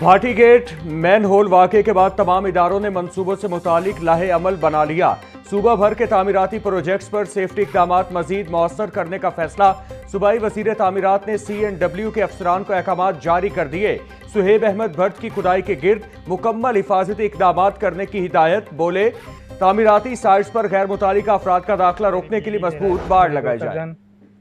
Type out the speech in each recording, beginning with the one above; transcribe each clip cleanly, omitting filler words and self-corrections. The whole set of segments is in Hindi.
भाटी गेट मैन होल वाकये के बाद तमाम इदारों ने मंसूबों से मुतालिक लाहे अमल बना लिया। सूबा भर के तामीराती प्रोजेक्ट्स पर सेफ्टी इकदाम मजीद मौसर करने का फैसला। सूबाई वजीर तामीरात ने CNW के अफसरान को अहकाम जारी कर दिए। सुहेब अहमद भट्ट की खुदाई के गिर्द मुकम्मल हिफाजती इकदाम करने की हिदायत। बोले तामीराती साइट्स पर गैर मुतालिका अफराद का दाखिला रोकने के लिए मजबूत बाड़ लगाई जाए।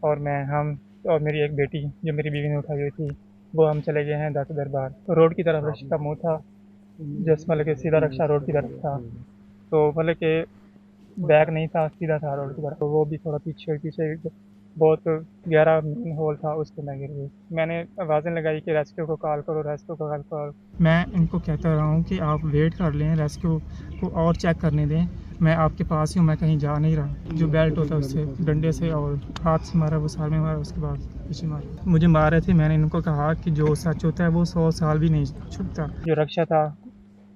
और हम और मेरी एक बेटी जो मेरी बीवी ने उठाई हुई थी, वो हम चले गए हैं दाता दरबार। रोड की तरफ रश का मुँह था, जिस मतलब कि सीधा रक्षा रोड की तरफ था, तो मतलब कि बैग नहीं था, सीधा था रोड की तरफ। तो वो भी थोड़ा पीछे बहुत गहरा होल था, उसके मैं गिर गई। मैंने आवाज़ें लगाई कि रेस्क्यू को कॉल करो, रेस्क्यू को कॉल करो। मैं इनको कहता रहा हूँ कि आप वेट कर लें, रेस्क्यू को और चेक करने दें, मैं आपके पास ही हूँ, मैं कहीं जा नहीं रहा। जो बेल्ट होता है उससे डंडे से और हाथ से मारा, वो साल में मारा, उसके बाद पीछे मारा। मुझे मार रहे थे। मैंने इनको कहा कि जो सच होता है वो 100 साल भी नहीं छुपता। जो रक्षा था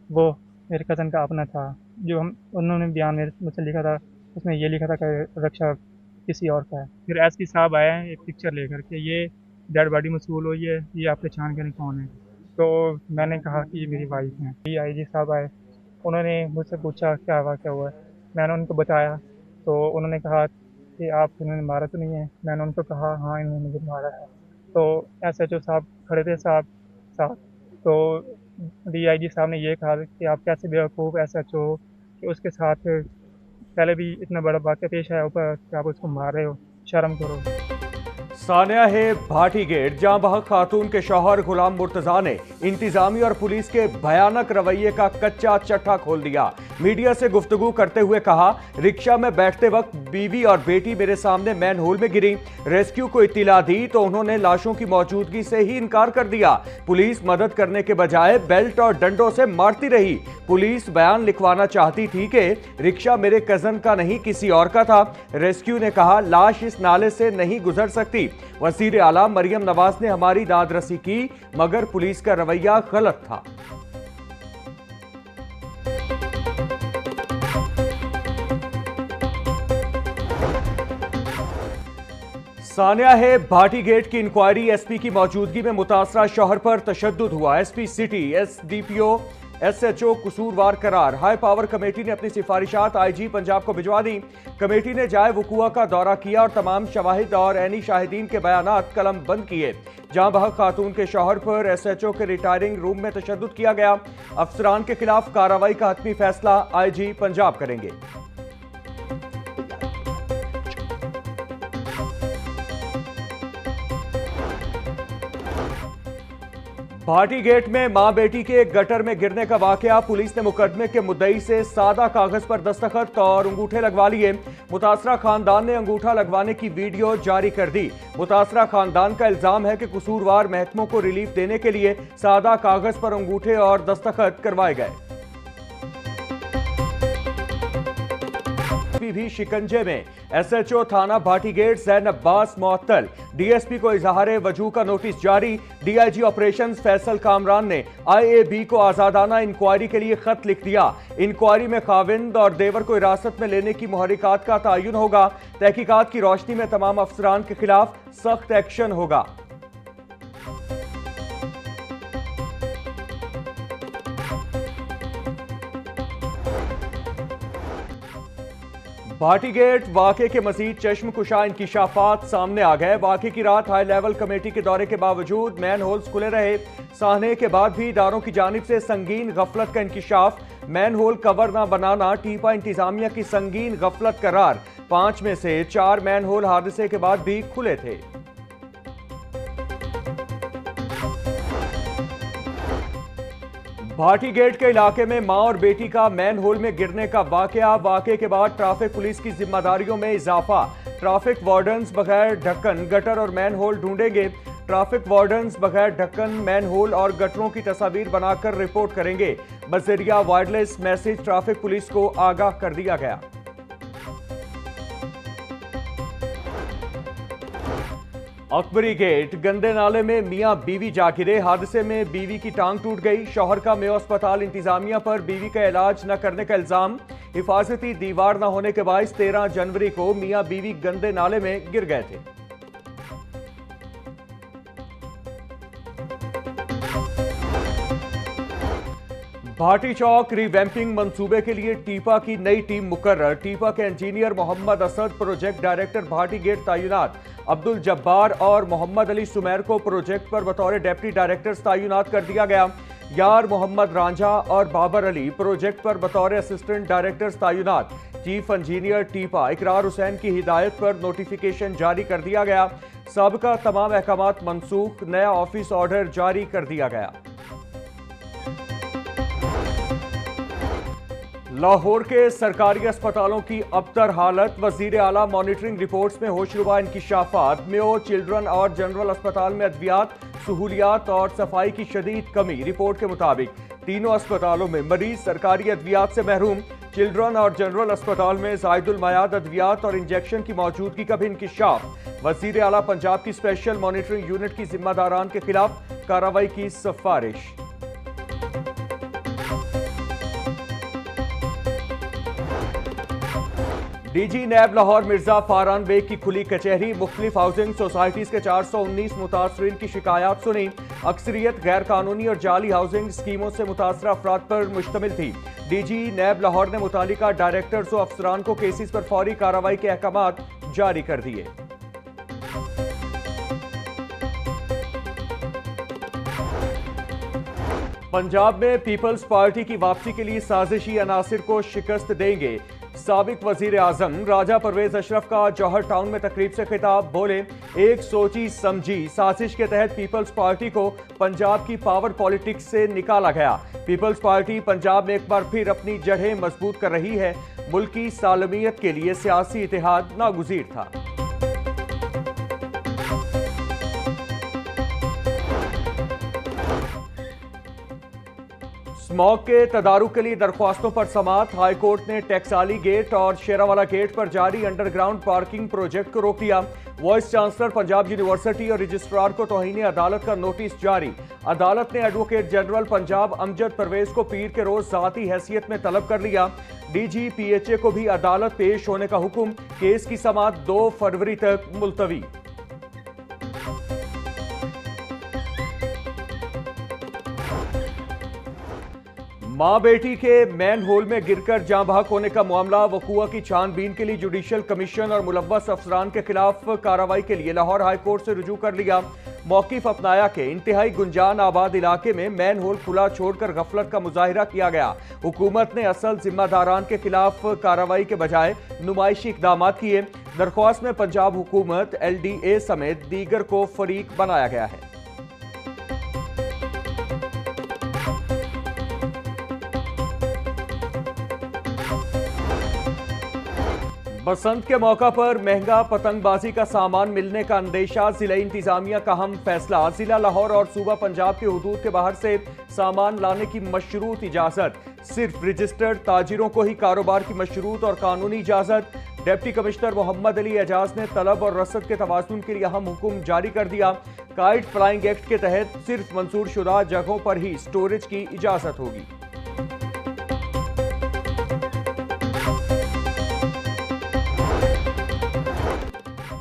वो मेरे कज़न का अपना था। जो उन्होंने बयान मेरे मुझसे लिखा था, उसमें ये लिखा था कि रक्षा किसी और का है। फिर SP साहब आए हैं एक पिक्चर लेकर के, ये डेड बॉडी मसूल हुई है, ये आप पहचान करें कौन है। तो मैंने कहा कि ये मेरी वाइफ है। IG साहब आए, उन्होंने मुझसे पूछा क्या वाक़या हुआ है। मैंने उनको बताया, तो उन्होंने कहा कि आप इन्होंने मारा तो नहीं है। मैंने उनको कहा हाँ, इन्होंने मुझे मारा है। तो SHO साहब खड़े थे साथ। तो DIG साहब ने ये कहा कि आप कैसे बेवकूफ़ SHO कि उसके साथ पहले भी इतना बड़ा वाक़या पेश आया, ऊपर कि आप उसको मार रहे हो, शर्म करो। सानिया है भाटी गेट, जहां बहक खातून के शौहर गुलाम मुर्तजा ने इंतजामी और पुलिस के भयानक रवैये का कच्चा चट्टा खोल दिया। मीडिया से गुफ्तगू करते हुए कहा, रिक्शा में बैठते वक्त बीवी और बेटी मेरे सामने मैन होल में गिरी। रेस्क्यू को इत्तिला दी तो उन्होंने लाशों की मौजूदगी से ही इनकार कर दिया। पुलिस मदद करने के बजाय बेल्ट और डंडों से मारती रही। पुलिस बयान लिखवाना चाहती थी कि रिक्शा मेरे कजन का नहीं किसी और का था। रेस्क्यू ने कहा, लाश इस नाले से नहीं गुजर सकती। वजीर आला मरियम नवाज ने हमारी दादरसी की, मगर पुलिस का रवैया गलत था। सानिया है भाटी गेट की इंक्वायरी। SP की मौजूदगी में मुतासरा शौहर पर तशद्दुद हुआ। SP सिटी, SDPO, SHO कसूरवार करार। हाई पावर कमेटी ने अपनी सिफारिशात IG पंजाब को भिजवा दी। कमेटी ने जाए वकुआ का दौरा किया और तमाम शवाहिद और ऐनी शाहिदीन के बयानात कलम बंद किए। जहां बहक खातून के शौहर पर SHO के रिटायरिंग रूम में तशद्दुद किया गया। अफसरान के खिलाफ कार्रवाई का हतमी फैसला IG पंजाब करेंगे। भाटी गेट में मां बेटी के गटर में गिरने का वाकया। पुलिस ने मुकदमे के मुद्दई से सादा कागज पर दस्तखत और अंगूठे लगवा लिए। मुतासरा खानदान ने अंगूठा लगवाने की वीडियो जारी कर दी। मुतासरा खानदान का इल्जाम है कि कसूरवार महकमों को रिलीफ देने के लिए सादा कागज पर अंगूठे और दस्तखत करवाए गए। भी शिकंजे में। SHO थाना भाटी गेट जैन अब्बास मुअत्तल। DSP को इजहार वजूह का नोटिस जारी। DIG ऑपरेशंस फैसल कामरान ने IAB को आजादाना इंक्वायरी के लिए खत लिख दिया। इंक्वायरी में खाविंद और देवर को हिरासत में लेने की मुहर्रिकात का तयन होगा। तहकीकात की रोशनी में तमाम अफसरान के खिलाफ सख्त एक्शन होगा। भाटी गेट वाकये के मजीद चश्मकुशा इंकिशाफात सामने आ गए। वाकये की रात हाई लेवल कमेटी के दौरे के बावजूद मैन होल्स खुले रहे। साहने के बाद भी इदारों की जानिब से संगीन गफलत का इंकिशाफ। मैन होल कवर न बनाना टीपा इंतजामिया की संगीन गफलत करार। 5 में से 4 मैन होल हादसे के बाद भी खुले थे। भाटी गेट के इलाके में मां और बेटी का मैन होल में गिरने का वाकये के बाद ट्रैफिक पुलिस की जिम्मेदारियों में इजाफा। ट्रैफिक वार्डन्स बगैर ढक्कन गटर और मैन होल ढूंढेंगे। ट्रैफिक वार्डन्स बगैर ढक्कन मैन होल और गटरों की तस्वीर बनाकर रिपोर्ट करेंगे। बजरिया वायरलेस मैसेज ट्रैफिक पुलिस को आगाह कर दिया गया। अकबरी गेट गंदे नाले में मियां बीवी जा गिरे। हादसे में बीवी की टांग टूट गई। शौहर का मेयो अस्पताल इंतजामिया पर बीवी का इलाज न करने का इल्जाम। हिफाजती दीवार न होने के बायस 13 जनवरी को मियां बीवी गंदे नाले में गिर गए थे। भाटी चौक रिवैम्पिंग मंसूबे के लिए टीपा की नई टीम मुकर्रर। टीपा के engineer Mohammad Asad, project director Bhati gate तैनात अब्दुल जब्बार और मोहम्मद अली सुमेर को प्रोजेक्ट पर बतौर डेप्टी डायरेक्टर्स तैनात कर दिया गया। यार मोहम्मद रांझा और बाबर अली प्रोजेक्ट पर बतौर असिस्टेंट डायरेक्टर्स तैनात। चीफ इंजीनियर टीपा इकरार हुसैन की हिदायत पर नोटिफिकेशन जारी कर दिया गया। साबिका तमाम अहकामात मनसूख, नया ऑफिस ऑर्डर जारी कर दिया गया। लाहौर के सरकारी अस्पतालों की अबतर हालत, वजीर आला मॉनिटरिंग रिपोर्ट्स में होशरुबा इंकिशाफात। मेयो, चिल्ड्रन और जनरल अस्पताल में अद्वियात, सहूलियात और सफाई की शदीद कमी। रिपोर्ट के मुताबिक तीनों अस्पतालों में मरीज सरकारी अद्वियात से महरूम। चिल्ड्रन और जनरल अस्पताल में जायदुल मयाद अद्वियात और इंजेक्शन की मौजूदगी का भी इंकिशाफ। वजीर आला पंजाब की स्पेशल मॉनिटरिंग यूनिट की जिम्मेदारान के खिलाफ कार्रवाई की सिफारिश। डीजी नैब लाहौर मिर्जा फारान बेग की खुली कचहरी। मुख्तलिफ हाउसिंग सोसाइटीज के 419 मुतासरीन की शिकायत सुनी। अक्सरियत गैर कानूनी और जाली हाउसिंग स्कीमों से मुतासरा अफराद पर मुश्तमिल थी। डीजी नैब लाहौर ने मुतालिका डायरेक्टर्स और अफसरान को केसेस पर फौरी कार्रवाई के अहकामात जारी कर दिए। पंजाब में पीपल्स पार्टी की वापसी के लिए साजिशी अनासिर को शिकस्त देंगे। साबिक वजीर आजम राजा परवेज अशरफ का जौहर टाउन में तकरीब से खिताब। बोले, एक सोची समझी साजिश के तहत पीपल्स पार्टी को पंजाब की पावर पॉलिटिक्स से निकाला गया। पीपल्स पार्टी पंजाब में एक बार फिर अपनी जड़ें मजबूत कर रही है। मुल्क की सालमियत के लिए सियासी इत्तेहाद नागुज़ीर था। स्मॉग के तदारुक के लिए दरख्वास्तों पर समाअत। हाईकोर्ट ने टैक्साली गेट और शेरावाला गेट पर जारी अंडरग्राउंड पार्किंग प्रोजेक्ट को रोक दिया। वाइस चांसलर पंजाब यूनिवर्सिटी और रजिस्ट्रार को तौहीन अदालत का नोटिस जारी। अदालत ने एडवोकेट जनरल पंजाब अमजद परवेज को पीर के रोज ज़ाती हैसियत में तलब कर लिया। डीजी पीएचए को भी अदालत पेश होने का हुक्म। केस की समाअत 2 फरवरी तक मुलतवी। मां बेटी के मैन होल में गिरकर जाँ बहक होने का मामला। वकूआ की छानबीन के लिए जुडिशल कमीशन और मुलव्वस अफसरान के खिलाफ कार्रवाई के लिए लाहौर हाई कोर्ट से रुजू कर लिया। मौकिफ अपनाया के इंतहाई गुंजान आबाद इलाके में मैन होल खुला छोड़कर गफलत का मुजाहिरा किया गया। हुकूमत ने असल जिम्मेदारान के खिलाफ कार्रवाई के बजाय नुमाइशी इकदाम किए। दरख्वास्त में पंजाब हुकूमत, LDA समेत दीगर को फरीक बनाया गया है। बसंत के मौका पर महंगा पतंगबाजी का सामान मिलने का अंदेशा। जिला इंतजामिया का अहम फैसला। जिला लाहौर और सूबा पंजाब के हुदूद के बाहर से सामान लाने की मशरूत इजाजत। सिर्फ रजिस्टर्ड ताजिरों को ही कारोबार की मशरूत और कानूनी इजाजत। डिप्टी कमिश्नर मोहम्मद अली एजाज ने तलब और रसद के तवाज़ुन के लिए अहम हुक्म जारी कर दिया। काइट फ्लाइंग एक्ट के तहत सिर्फ मंजूर शुदा जगहों पर ही स्टोरेज की इजाजत होगी।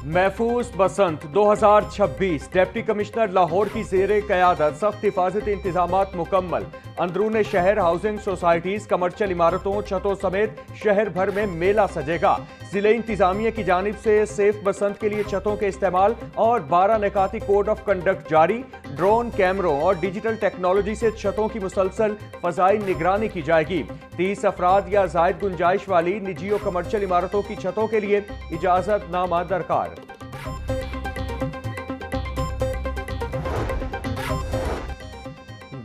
महफूज बसंत 2026। डिप्टी कमिश्नर लाहौर की ज़ेरे क़यादत सख्त हिफाजती इंतजामात मुकम्मल। अंदरून शहर हाउसिंग सोसाइटीज, कमर्शियल इमारतों, छतों समेत शहर भर में मेला सजेगा। जिले इंतजामिया की जानिब से सेफ बसंत के लिए छतों के इस्तेमाल और 12 निकाती कोड ऑफ कंडक्ट जारी। ड्रोन कैमरों और डिजिटल टेक्नोलॉजी से छतों की मुसलसल फजाई निगरानी की जाएगी। 30 अफराद या जायद गुंजाइश वाली निजी और कमर्शियल इमारतों की छतों के लिए इजाजतनामा दरकार।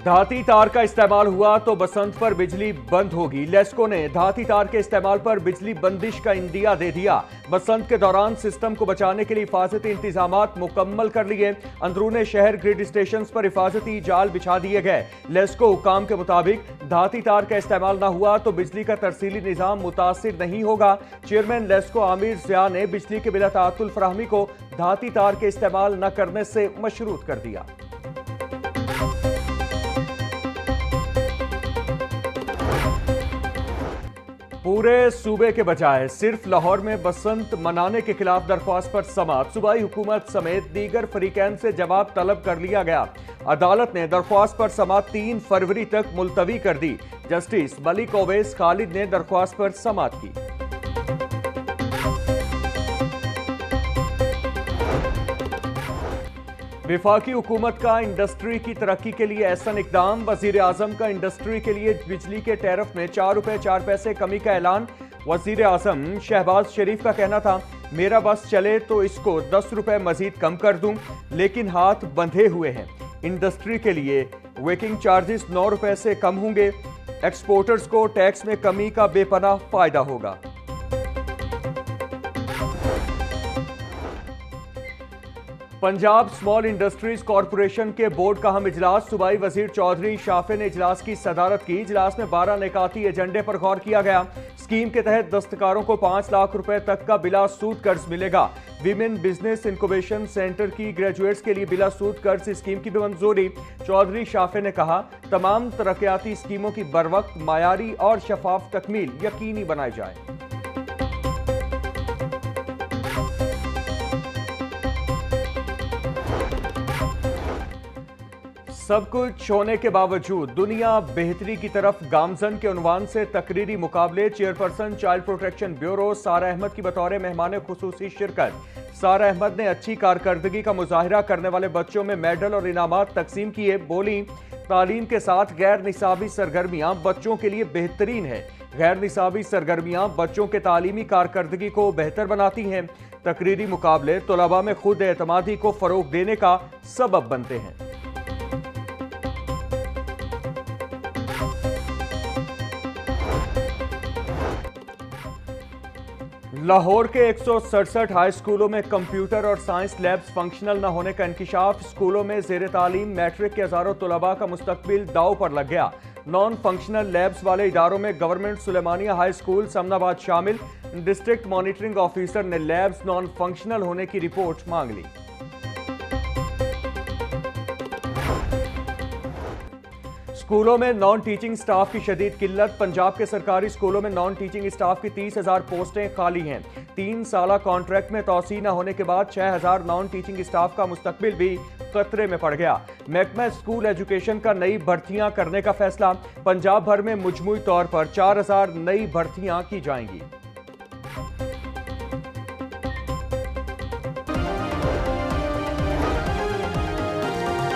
धाती तार का इस्तेमाल हुआ तो बसंत पर बिजली बंद होगी। लेस्को ने धाती तार के इस्तेमाल पर बिजली बंदिश का इंदिया दे दिया। बसंत के दौरान सिस्टम को बचाने के लिए हिफाजती इंतजामात मुकम्मल कर लिए। अंदरून शहर ग्रिड स्टेशन पर हिफाजती जाल बिछा दिए गए। लेस्को हुकाम के मुताबिक धाती तार का इस्तेमाल न हुआ तो बिजली का तरसीली निज़ाम मुतासिर नहीं होगा। चेयरमैन लेस्को आमिर ज़िया ने बिजली के बिला ताअत्तुल फराहमी को धाती तार के इस्तेमाल न करने से मशरूत कर दिया। पूरे सूबे के बजाय सिर्फ लाहौर में बसंत मनाने के खिलाफ दरख्वास्त पर समाअत सूबाई हुकूमत समेत दीगर फरीकैन से जवाब तलब कर लिया गया। अदालत ने दरख्वास्त पर समाअत 3 फरवरी तक मुलतवी कर दी। जस्टिस मलिक ओवैस खालिद ने दरख्वास्त पर समाअत की। विफाकी हुकूमत का इंडस्ट्री की तरक्की के लिए ऐसा इकदाम। वजीर आजम का इंडस्ट्री के लिए बिजली के टैरिफ में 4 रुपए 4 पैसे कमी का ऐलान। वजीर आजम शहबाज शरीफ का कहना था, मेरा बस चले तो इसको 10 रुपए मजीद कम कर दूं, लेकिन हाथ बंधे हुए हैं। इंडस्ट्री के लिए वेकिंग चार्जेस 9 रुपए से कम होंगे। एक्सपोर्टर्स को टैक्स में कमी का बेपनाह फायदा होगा। पंजाब स्मॉल इंडस्ट्रीज कॉरपोरेशन के बोर्ड का अहम इजलास। सूबाई वजीर चौधरी शाफे ने इजलास की सदारत की। इजलास में 12 निकाती एजेंडे पर गौर किया गया। स्कीम के तहत दस्तकारों को 5 लाख रुपए तक का बिला सूद कर्ज मिलेगा। विमेन बिजनेस इंक्यूबेशन सेंटर की ग्रेजुएट्स के लिए बिला सूद कर्ज स्कीम की भी मंजूरी। चौधरी शाफे ने कहा, तमाम तरक्याती स्कीमों की बरवक्त, मायारी और शफाफ तकमील यकीनी बनाई जाए। सब कुछ होने के बावजूद दुनिया बेहतरी की तरफ गामजन के उन्वान से तकरीरी मुकाबले। चेयरपर्सन चाइल्ड प्रोटेक्शन ब्यूरो सारा अहमद की बतौर मेहमान खुसूसी शिरकत। सारा अहमद ने अच्छी कारकर्दगी का मुजाहिरा करने वाले बच्चों में मेडल और इनामात तकसीम किए। बोली, तालीम के साथ गैर निसाबी सरगर्मियां बच्चों के लिए बेहतरीन है। गैर निसाबी सरगर्मियां बच्चों के तालीमी कारकर्दगी को बेहतर बनाती हैं। तकरीरी मुकाबले तलबा में खुद एतमादी को फरोग देने का सबब बनते हैं। लाहौर के 167 हाई स्कूलों में कंप्यूटर और साइंस लैब्स फंक्शनल न होने का इंकिशाफ। स्कूलों में जेर तालीम मैट्रिक के हजारों तलबा का मुस्तकबिल दाव पर लग गया। नॉन फंक्शनल लैब्स वाले इदारों में government Sulemania high school Samanabad शामिल। डिस्ट्रिक्ट मॉनिटरिंग ऑफिसर ने लैब्स नॉन फंक्शनल होने की रिपोर्ट मांग ली। स्कूलों में नॉन टीचिंग स्टाफ की शदीद किल्लत। पंजाब के सरकारी स्कूलों में नॉन टीचिंग स्टाफ की 30,000 पोस्टें खाली हैं। 3 साला कॉन्ट्रैक्ट में तौसी न होने के बाद 6,000 नॉन टीचिंग स्टाफ का मुस्तकबिल भी खतरे में पड़ गया। महकमा स्कूल एजुकेशन का नई भर्तियां करने का फैसला। पंजाब भर में मजमूई तौर पर 4,000 नई भर्तियां की जाएंगी।